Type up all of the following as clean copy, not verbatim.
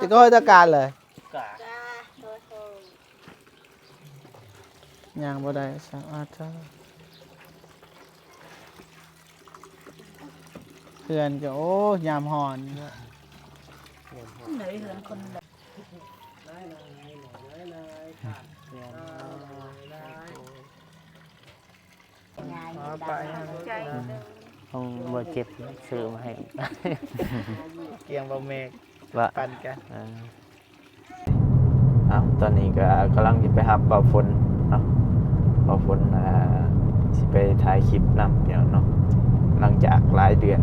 จะก็ให้ตะการเลย กะ จ้าโดยโทร ย่างบ่ได้สามารถเท่าเพื่อนก็โอ้ยามหอน เหนื่อยเหินคนแบบงานใจเดิม ต้องบ่เจ็บซื้อมาให้ เกียงบ่เมก ว่า ปั่นกัน ตอนนี้ก็กำลังจะไปหาเป่าฝนเนาะเป่าฝนสิไปถ่ายคลิปนำเนาะหลังจากหลายเดือน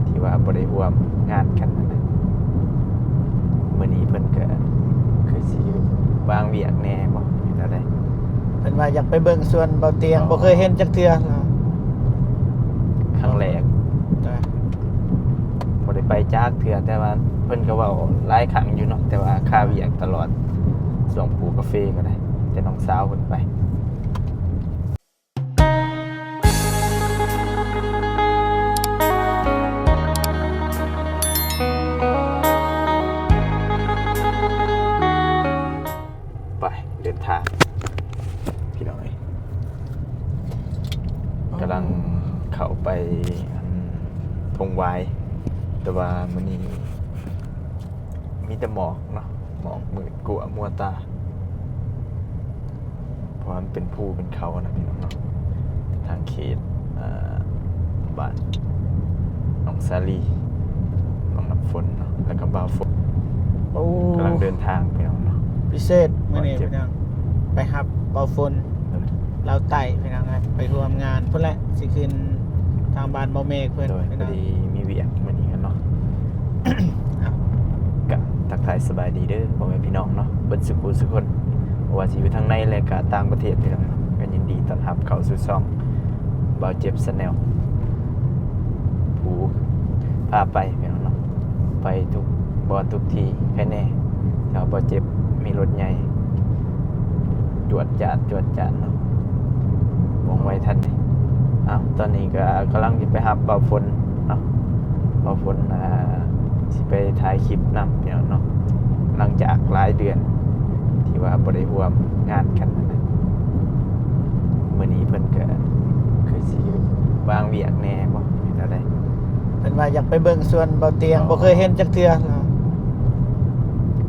ที่ว่าบ่ได้ร่วมงานกันนั่นนะมื้อนี้เพิ่นก็คือสิวางเวียกแหน่บ่เฮ็ดอะไร เพิ่นว่าอยากไปเบิ่งสวนเบาเตียงบ่เคยเห็นจักเทื่อเนาะ ครั้งแรก จ้ะ บ่ได้ไปจากเทื่อแต่ว่าเพิ่นก็เว้าหลายครั้งอยู่เนาะแต่ว่าค่าเวียกตลอดช่วงปลูกกาแฟก็ได้แต่น้องสาวเพิ่นไปไปเดินทางพี่น้อยกำลังเข้าไปทงไวายแต่ว่ามื้อนี้มีแต่หมอกเนาะหมอกมืดกลัวมัวตาเพราะมันเป็นภูเป็นเขานะพี่น้องเนาะทางเขตบ้านหนองสาลีหนองน้ำฝนเนาะแล้วก็บ่าวฝน โอ้ กำลังเดินทางพี่น้องเนาะ พิเศษมื้อนี้พี่น้องไปหับเบาฝนลาวใต้พี่น้องนะไปร่วมงานพุ่นแหละสิขึ้นทางบ้านเบาเมกเพิ่น โดย พี่ พ น้ อ อง ดีมีเวียกมื้อนี้กันเนาะ ก็ทักทายสบายดีเด้อพ่อแม่พี่น้องเนาะเบิดสุขุสุกคนบ่ว่าสิอยู่ทางในและก็ต่างประเทศพี่น้องเนาะก็ยินดีต้อนรับเข้าสู่ช่องบ่าวเจ็บ Channel ผู้พาไปพี่น้องเนาะไปทุกบ่อนทุกที่แค่แน่ถ้าบ่าวเจ็บมีรถใหญ่จวดจาดเนาะวงไว้ทันนี่ตอนนี้ก็กำลังสิไปหาบ่าวฝนเนาะบ่าวฝนสิไปถ่ายคลิปนำเนาะหลังจากหลายเดือน ที่ว่าบ่ได้ร่วมงานกันนั่นนะมื้อนี้เพิ่นก็คือสิวางเวียกแหน่บ่เฮ็ดอะไร เพิ่นว่าอยากไปเบิ่งสวนเบาเตียงบ่เคยเห็นจักเทื่อเนาะ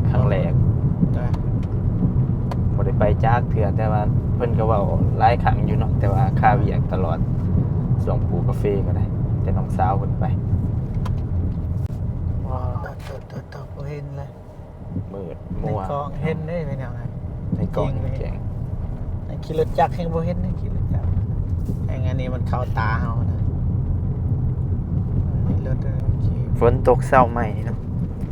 ครั้งแรก จ้ะ บ่ได้ไปจากเทื่อแต่ว่าเพิ่นก็เว้าหลายครั้งอยู่เนาะแต่ว่าค่าเวียกตลอดช่วงปลูกกาแฟก็ได้แต่น้องสาวเพิ่นไป ว้าวตบ่เห็นเลย มืด ใน มัว กล้องเห็นได้พี่น้องนะ ในกล้อง จริงเลย แจ้ง ในขี่รถจักรเห็นบ่เห็นในขี่รถจักรไอ้งานนี้มันเข้าตาเฮานะในรถโอเค ฝนตกเช้าใหม่เนาะ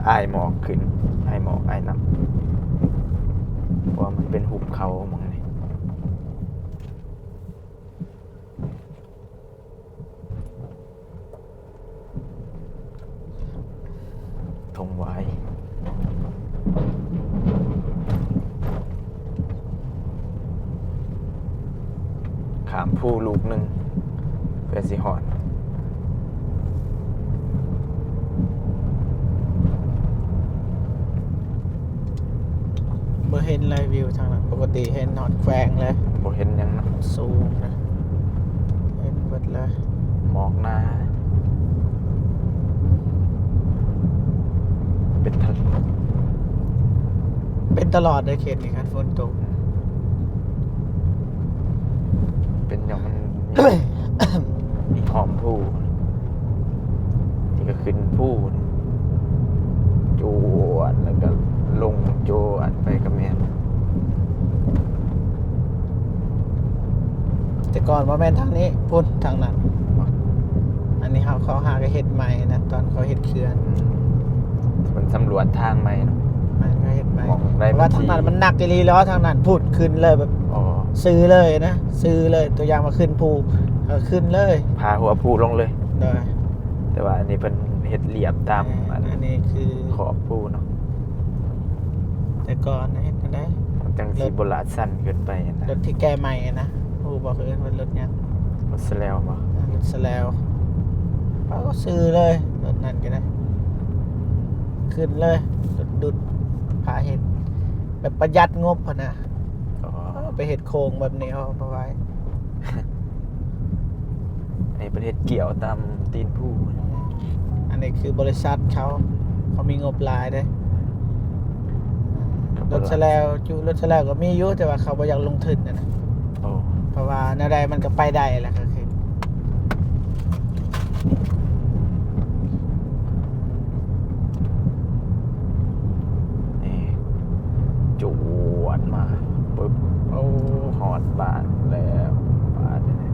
อายหมอกขึ้นอายหมอกอายน้ำเพราะว่ามันเป็นหุบเขาหมองนี่ทงไว้ขามผู้ลูกหนึ่งเพื่อสิหอน บ่เห็นเลยวิวทางนั้นปกติเห็นหอดแขวงเลย บ่เห็นหยังนะ สูงนะเห็นเบิดเลย หมอกหน้าเป็นทะเล เป็นตลอดเลยเขตนี้ครับฝนตก เป็นอย่างมัน มีหอมผู้ที่ก็ขึ้นผู้นี่จวดแล้วก็ลงจวดไปกับแม่น แต่ก่อนว่าแม่นทางนี้พุ่นทางนั้นอันนี้เขาหาก็เฮ็ดใหม่นะตอนเขาเฮ็ดเขื่อน มันสำรวจทางไหมเนาะ มันก็เฮ็ดใหม่ มองได้ เพราะว่า บางที ทางนั้นมันหนักอีหลีล้อทางนั้นพูดขึ้นเลยแบบ อ๋อ ซื้อเลยนะซื้อเลยตัวอย่างมาขึ้นภูก็ขึ้นเลย พาหัวผู้ลงเลย โดย แต่ว่าอันนี้เป็นเห็ดเหลี่ยมตาม อันนี้คือ ขอบผู้เนาะ แต่ก่อนนะเฮ็ดจังได๋ มันจังสีโบราณสั้นเกินไปนะ รถที่แก้ใหม่นะภูบอกเอิ้นว่ารถหยัง รถสแลวป่ะ รถสแลวเขาก็ซื้อเลยรถนั้นก็ได้ขึ้นเลยรถ ดุดพาเห็ดแบบประหยัดงบพะนะ อ๋อ ไปเห็ดโครงแบบนี้เอาไปไว้ ในประเทศเกี่ยวตามตีนผู้ อันนี้คือบริษัทเขามีงบหลายเด้รถแฉลวรถแฉลวก็มีอยู่แต่ว่าเขาบ่อยากลงทุนนะ โอ้ เพราะว่าแนวใดมันก็ไปได้แหละก็คือ นี่จวดมาปึ๊บ โอ้ หอดบาทแล้วบาทเนี่ย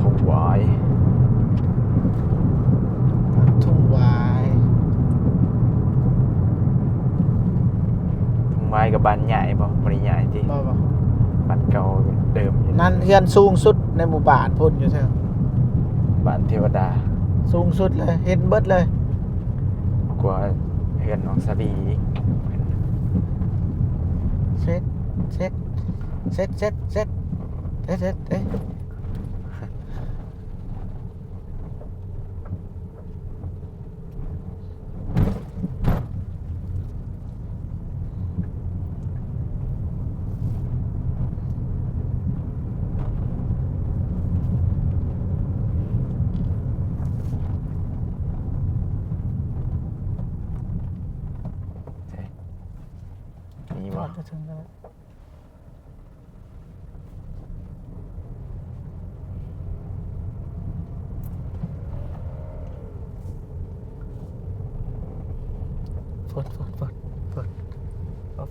ถวาย ทุ่งวาย ถวายกับบ้านใหญ่บ่บริใหญ่ที่ บ่ บ้านเก่าเดิมอยู่ นั่นเฮือนสูงสุดในหมู่บ้านพุ่นอยู่เถอะ บ้านเทวดา สูงสุดเลยเห็นเบิดเลย กว่าเฮือนน้องสลีอีก เซ็ตเซ็ตเซ็ตเซ็ตเซ็ตเซ็ตเซ็ตเอ๊ะ ใช่มี ก่อ บ่ นจะถึงแล้ว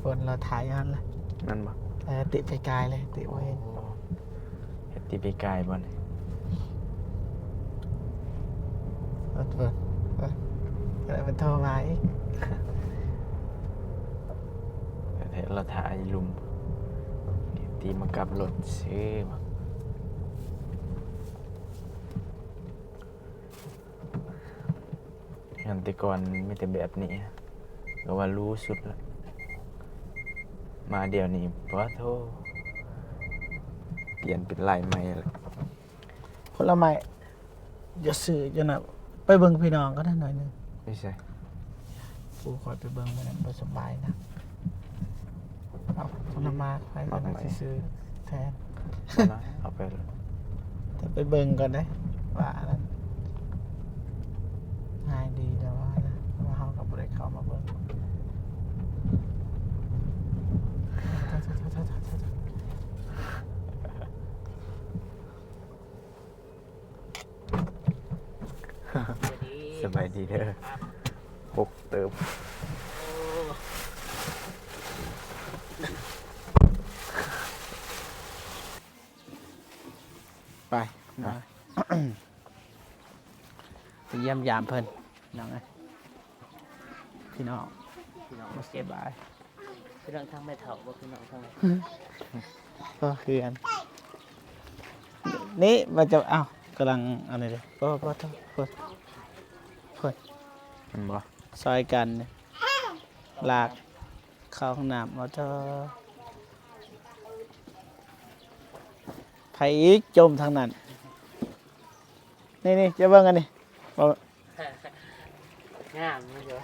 ฝนเราถ่ายยันเลย นั่นบ่ ติไปไกลเลยติไว้ เฮ็ดที่ปีกายบ่นี่ ฝนอะไรมันโทรมาอีก เฮ็ดเราถ่ายลุมเฮ็ดที่มากับรถซื้อบ่งานแต่ก่อนมีแต่แบบนี้ก็ว่ารู้สุดแล้วมาเดี๋ยวนี้บ่โทเปลี่ยนเป็นลายใหม่แล้ว ผลไม้จะซื้อจะนะไปเบิ่งพี่น้องก็ได้หน่อยหนึง ไม่ใช่ ปูคอยไปเบิ่งมันบ่สบายนะเอาผลไม้ไปก็ได้สิซื้อแทน เอานะเอาไปเลย แต่ไปเบิ่งก่อนได้ว่าอันนั้นง่ายดีแต่ว่านะว่าเฮาก็บ่ได้เข้ามาเบิ่ง สบายดีเด้อหกเติม ไปมาไปเยี่ยมยามเพิ่นน้องไงพี่น้องมาเก็บบาย พี่น้องทางไม่เถ่าบ่พี่น้องทาง ก็คืออันนี่มันจะอ้าวกำลังอะไรเลยก็เพิ่น มันบ่ ซอยกันเนี่ยลากเข้าห้องน้ำมาเถอะไผอีกจมทางนั้นนี่จะเบิ่งกันนี่บ่ งามมันเด้อ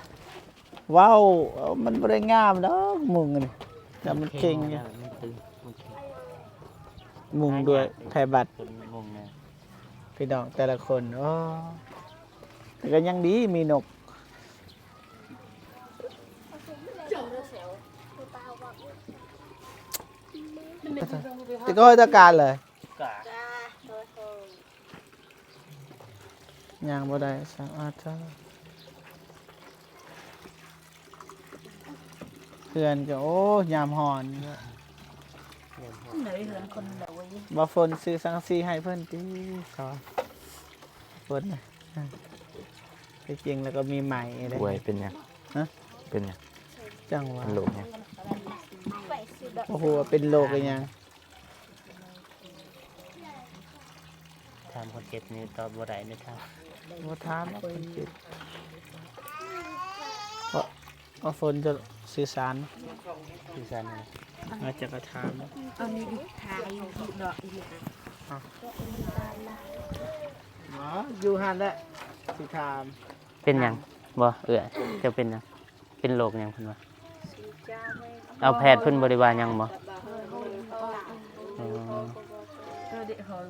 ว้าวมันบ่ได้งามดอกมุงนี่แต่มันเก่งอยู่ มันตึงมันเก่ง มุงด้วยแผ่บัตร เป็นงงนะ พี่น้องแต่ละคนโอ้แต่ก็ยังดีมีนกแต่ก็ให้ตะการเลย กะ ยังบ่ได้สังอาจจะเพื่อนก็โอ้ยามหอน ไหนเห็นคนเดาไว้ บ่ฝนซื้อสังซีให้เพิ่นติขอฝนน่ะที่จริงแล้วก็มีใหม่เลย ป่วยเป็นหยัง ฮะ เป็นหยัง จังหวะ เป็นโรคหยัง โอ้โหเป็นโรคอีหยัง ทำคนเจ็บนี่ตอบบ่ได้ในทาง บ่ถามแล้วคนจิตเพราะฝนจะสื่อสาร ที่ซั่น อาจจะกระถาม เอานี่ดิถ่ายอยู่ดอกอีก อยู่หันแหละสิถาม เป็นหยังบ่จะเป็นหยังเป็นโรคหยังเพิ่นว่าเอาแพทย์เพิ่นบ่ได้ว่าหยังบ่อ๋อ ก็ได้หอย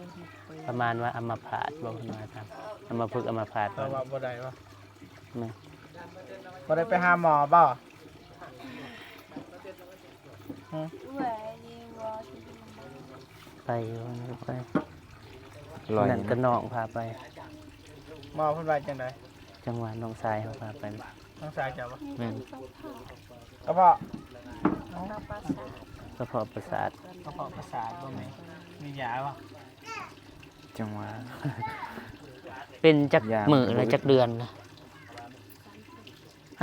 ประมาณว่าอัมพาตบ่เพิ่นว่าครับอัมพฤกษ์อัมพาต เพราะว่าบ่ได้วะ แม่ บ่ได้ไปหาหมอบ่ฮะ ไปอยู่ไปนั่นก็น้องพาไป หมอเพิ่นว่าจังได๋ จังหวัดหนองทรายเขาพาไป ต้องสายเจ้าบ่ แม่น กระเพาะ กระเพาะประสาท กระเพาะประสาทบ่แม่มียาบ่ จังหวัด เป็นจักมื้อและจักเดือนนะ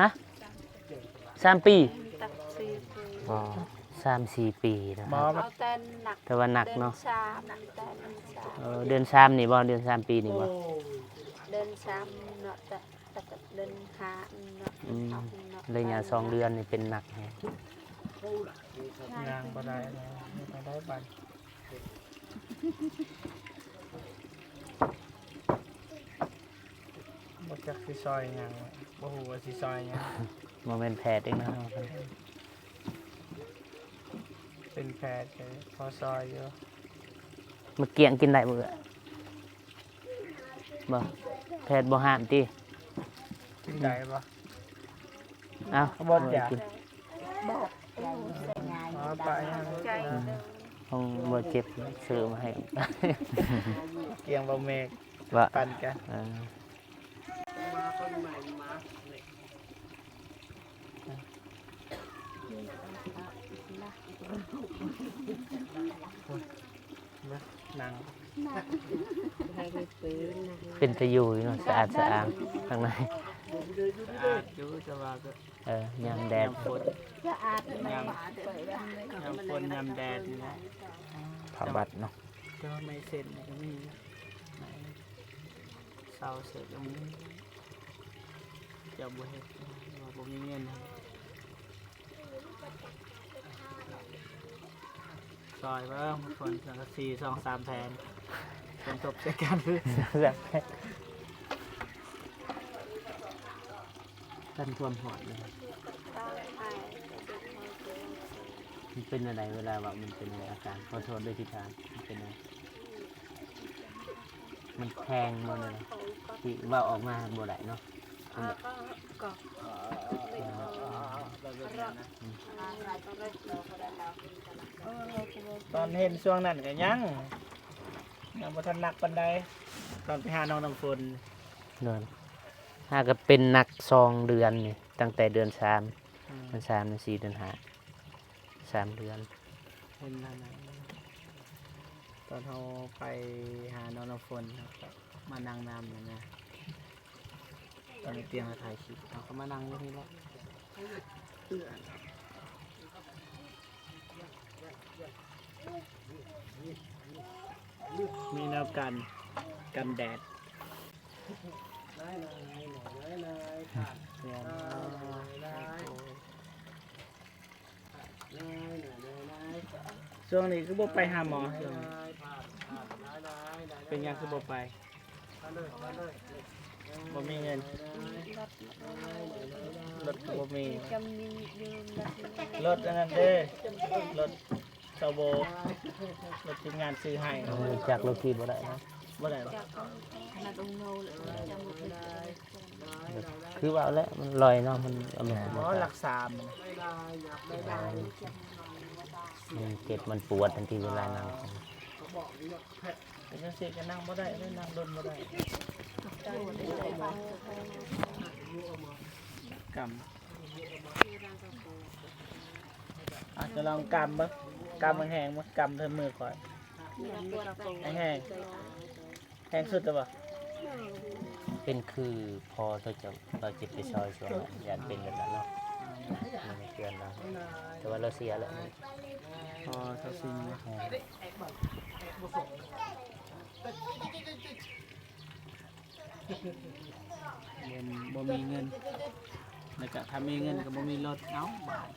ฮะ3 ปี ตักซี 3-4 ปีนะ หมอ เอาแต่หนัก แต่ว่าหนักเนาะ 3แต่เดือน3นี่บ่เดือน3 ปีนี่บ่ เดิน3เนาะแต่เดิน5เนาะ ระยะ2 เดือนนี่เป็นหนักแฮะ ยางบ่ได้แล้วบ่ได้บัดบ่จักสิซอยหยังบ่ฮู้ว่าสิซอยหยัง บ่แม่นแพทย์เองนะ เป็นแพทย์ก็พอซอยอยู่ มาเกี่ยงกินได้บ่บ่แพทย์บ่ห้ามติ กินได้บ่ เอ้า บ่อยาก กิน บอกใส่งาน อ๋อไปฮะ ใจ ห้องบ่เจ็บซื้อมาให้ เกียงบ่เมก ว่า ปั่นกัน นั่ง เป็นตะอยู่เนาะสะอาดสะอ้างข้างใน อาจอยู่จะว่าก็ ยามแดด ยามฝน จะอาดมัน ยามฝนยามแดดนี่แหละ ผับบัดเนาะ ก็ไม่เสร็จก็มีเศร้าเสร็จก็มีจะบ่เฮ็ดว่าบ่มีเงินซอยเบิ่งฝนสังกะสี2-3 แผ่นฝนตกใส่กันพื้น ท่านท่วมหอดเลยมันเป็นอะไรเวลาว่ามันเป็นอะไรอาการขอโทษด้วยที่ทางมันเป็นอะไรมันแทงบ่เลยที่ว่าออกมาบ่ได้เนาะมันแบบ ก็ ตอนเห็นช่วงนั้นก็ยังบ่ทันหนักปานใดตอนไปหาน้องน้ำฝน เดินถ้าก็เป็นหนัก2 เดือนนี่ตั้งแต่เดือน3เดือน3เดือน4เดือน5 3 เดือน เห็นนั่นน่ะตอนเราไปหาน้องน้ำฝนเราก็มานั่งน้ำนะตอนนี้เตียงเราถ่ายคลิปเราก็มานั่งอยู่นี่แหละมีแนวกันแดดช่วงนี้คือบ่ไปหาหมอช่วงนี้เป็นยังคือบ่ไปบ่มีเงินรถก็บ่มี จำมีอยู่ รถอันนั้นเด้รถเซาโบรถทีมงานซื้อให้ จากโลกีบ่ได้นะ บ่ได้หรอก ขนาดองโนเลยจำบ่ได้ คือว่าแล้วมันลอยเนาะมันเอามา หมอรักษามัน มันเจ็บมันปวดทันทีเวลานั่ง เป็นจังซี่ก็นั่งบ่ได้เลยนั่งดนบ่ได้กำอาจจะลองกำบ่กำแห้งๆบ่กำเทินมือก่อนแห้งๆแห้งสุดแล้วบ่ เป็นคือพอเราเจ็บไปซอยช่วงนั้นอยากเป็นแบบนั้นเนาะมันไม่เกินเราแต่ว่าเราเสียแล้ว พอเขาซิงนะ บ่มีเงินแล้วก็ถ้ามีเงินก็บ่มีรถเอ้าบาท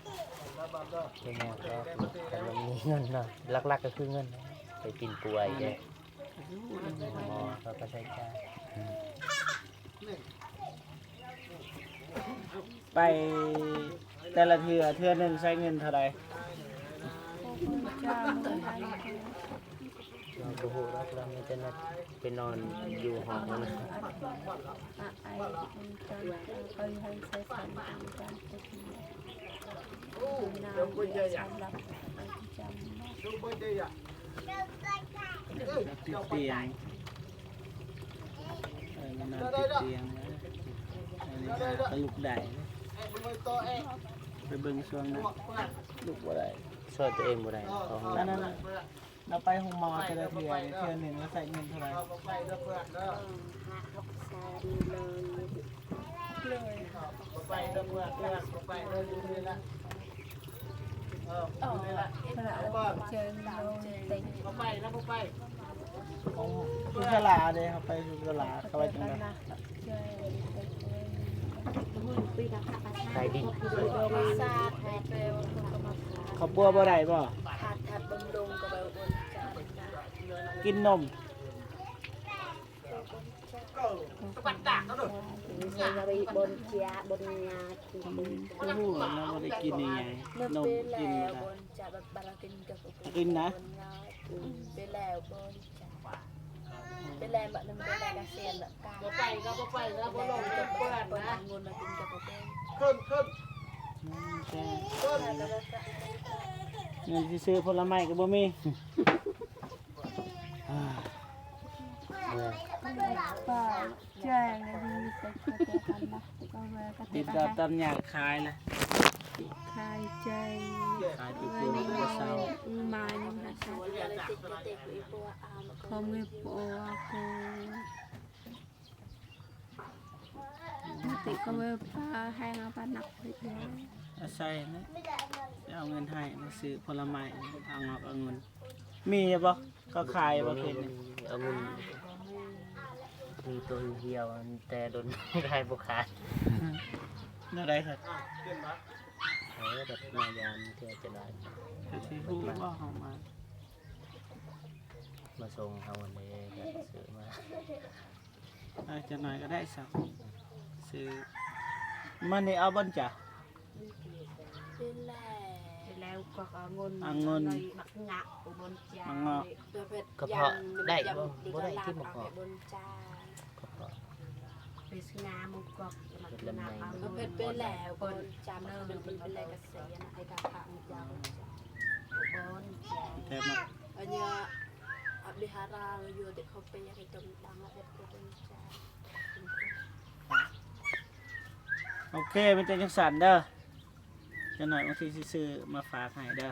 เป็นแนวก็แต่มันมีเงินเนาะหลักๆก็คือเงินไปกินป่วยแกหมอเขาก็ใช้จ่าย ไปแต่ละเทื่อหนึงใช้เงินเท่าใด เราโอ้โหรักเราไม่จะนัดไปนอนอยู่ห้องนะ ติดเตียงมันนอนติดเตียงนะอันนี้ก็ลุกได้ไปเบิ่งช่วงนั้นลุกบ่ได้ ช่วยตัวเองบ่ได้เขาห้อง นั่นเราไปห้องหมอแต่ละเทื่อหนึงเราใส่เงินเท่าไหร่ ของสุขลาเด้เขาไปสุขลาเขาไปจังได๋ ขายดี เขาปัวบ่ได้บ่กินนม บนเจียบนงาคือ คือฮู้แล้วบ่ได้กินนี่ไง เมื่อน ม เป็น กิน แล้ว บ่ บนจะแบบบารากินกับ กินนะ เป็นแล้วบนจะเป็นแล้วแบบนึงเป็นแล้วกระเซียนแบบกลางไปก็ไปแล้วบ่ลงจะเปิดนะเงินมากินกับเป็น เงินที่ซื้อผลไม้ก็บ่มี ป่าแจ้งเลยมีแต่กระเตะกันนะก็เวลากระเตะ ติด กั กับ น ตำยากขายละ คายแจ้ง ขายติดตัวมันก็เศร้า มายังหาชาเขาไม่ปอโกติก็เวลป่าให้เอาป่าหนักไปเลย อาศัยนะจะเอาเงินให้มาซื้อผลไม้เอางอกเอาเงินมีบ่ก็ขายบ่เป็นนี่ เอาเงินมีตัวเหี่ยวแต่โดนขายบ่ขาด น่าได้ครับ แบบมายามเที่ยวจะได้ คือสิฮู้บ่เฮามา มาส่งเฮาวันนี้ก็ซื้อมา จะหน่อยก็ได้สักซื้อมันนี่เอาบ่จ้ะ เป็นแล้วก็เอาเงิน เอาเงิน หมักงะอุบลจา มังงะ กระเพาะได้บ่ได้ที่บ่พอ อุบลจา ก็พอ เป็นสงามุกกอกหมักงะเอาก็เป็นแล้วบนจาเนินเป็นแล้วกระเซียนไอ้กะพะมุกยาวอุบลจา แต่มา อันเนี้ยabdi hara yo de kopi yang itu banget ya provinsi โอเคมันจะจังสั่นเด้อจะหน่อยบางทีสิซื้อมาฝากให้เด้อ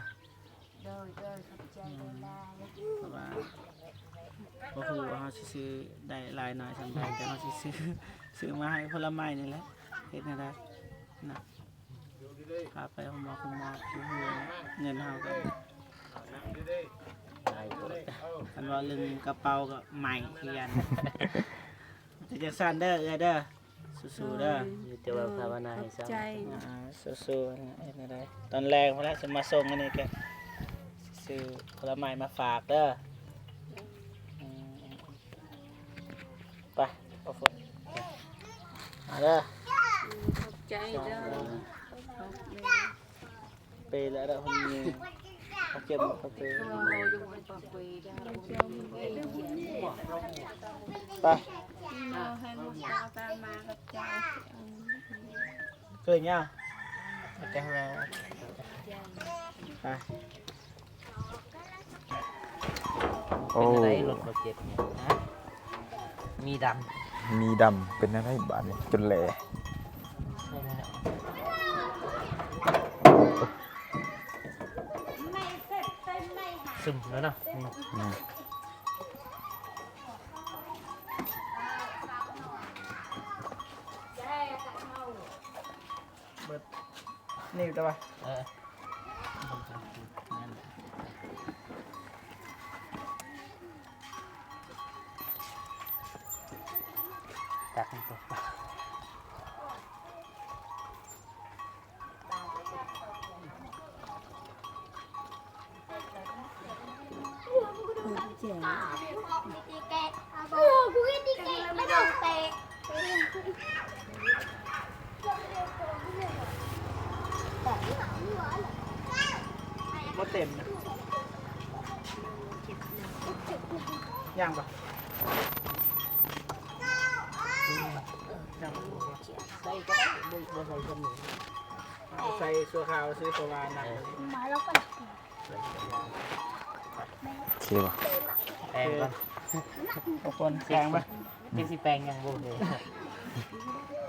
rồi kerja bola เพราะว่าบ่ฮู้ว่าเฮาสิซื้อได้หลายน้อยส่ำใดแต่เฮาสิซื้อมาให้ผลไม้นี่แหละเฮ็ดแนวใดนะพาไปห้องหมอคือเงินเฮาก็ ได้หมด คันว่าเรื่องกระเป๋าก็ใหม่คือกันจะจังสั่นเด้อเอ้ยเด้อสู้ๆเด้อ อยู่แต่ว่าภาวนาให้เศร้า ใจ สู้ๆนะเฮ็ดแนวใดตอนแรกพอแล้วจะมาส่งอันนี้ก็ซื้อผลไม้มาฝากเด้ออืมไปเอาฝนมาเด้อ ใจเด้อ ไปแล้วเด้อคนนี้เขาเก็บเขาไปไป เราให้มุกเอาตามมากับใจ เคยเนี่ยจะมาไป โอ้ เป็นอะไรรถบ่เจ็บเนี่ยฮะมีดำ มีดำเป็นอะไรบาดนี่จนแหล่ ใช่แล้วซึมแล้วเนาะนี่ อืม นี่ตัว เออ ตักมันตัว เจ๋ง บ่เต็มนะย่างปะย่างบ่ ใส่ก็ได้บ่ใส่คนหนึ่ง ใส่สัวขาวซื้อประวานนะ มาแล้วก็ โอเคป่ะ แปลงก่อน ทุกคนแพงปะ ที่สิแปลงยังบ่เลย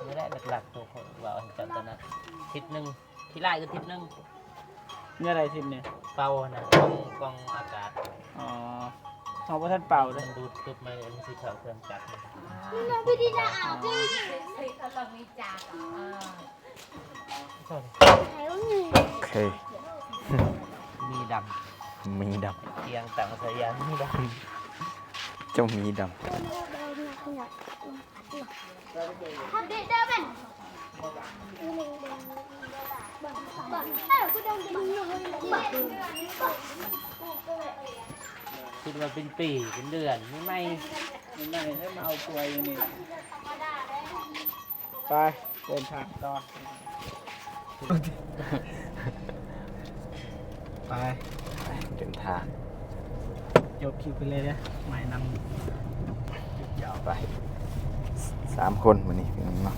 ไม่ได้หลักๆตัวคนว่าจับตอนนั้นทิศหนึ่งที่ไล่ก็ทิศหนึ่ง เนี่ยอะไรทิมเนี่ย เป่านะกองอากาศ อ๋อเขาบ่ทันเป่าเล มั ย นดูดปุ๊บมาเลยมันสิเข้าเครื่องจักร พี่ดีนะเอาพี่ โอเค มีด มีด ำเตียงต่างสายยางมีด ำเจ้ามีด ทำได้ได้ไหมกูดองจะดูเลย ำคิดว่าเป็นปีเป็นเดือนไม่ ไม่ให้มาเอากล้วยอย่างนี้ไปเดินทางต่อไป ำเดินทาง จบคลิปไปเลยนะหมายน ยาวไป3 คนวันนี้พี่น้องเนาะ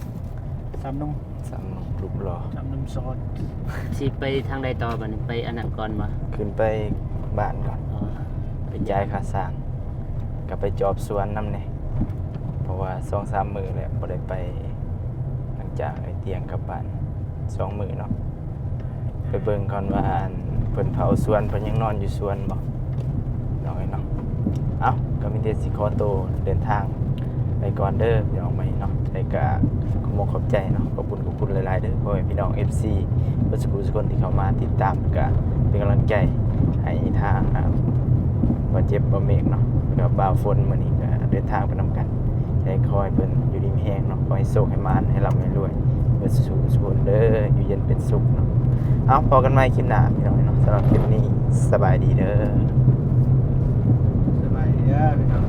ำซ้ำนุ่ม 3 หนุ่มรูปหล่อ ซ้ำนุ่มซอส สิไปทางใดต่อบัดนี้ไปอันนั้นก่อนบ่ ขึ้นไปบ้านก่อนไปจ่ายค่าสร้างกลับไปจอบสวนน้ำเนี่ยเพราะว่า2-3 มื้อแล้วบ่ได้ไปหลังจากไอ้เตียงกลับบ้าน2 มื้อเนาะไปเบิ่งก่อนว่าอันเพิ่นเผาสวนเพิ่นยังนอนอยู่สวนบ่น้องเอ้ยเนาะเอ้าก็มีแต่สิขอตัวเดินทางไปก่อนเด้อพี่น้องใหม่เนาะได้ก็ขอบคุณใจเนาะขอบคุณหลายๆเด้อพ่อแม่พี่น้อง FC เพิ่นทุกคนที่เข้ามาติดตามก็เป็นกำลังใจให้ทางบ่เจ็บบ่เมกเนาะแล้วก็บ่าวฝนมื้อนี้ก็เดินทางไปนำกันให้คอยเพิ่นอยู่ดีมีแฮงเนาะขอให้โชคให้มานให้ร่ำให้รวยเพิ่นสู้ๆเด้ออยู่เย็นเป็นสุขเนาะเอาพอกันใหม่คลิปหน้าพี่น้องเนาะสำหรับคลิปนี้สบายดีเด้อ สบายดีเด้อพี่น้อง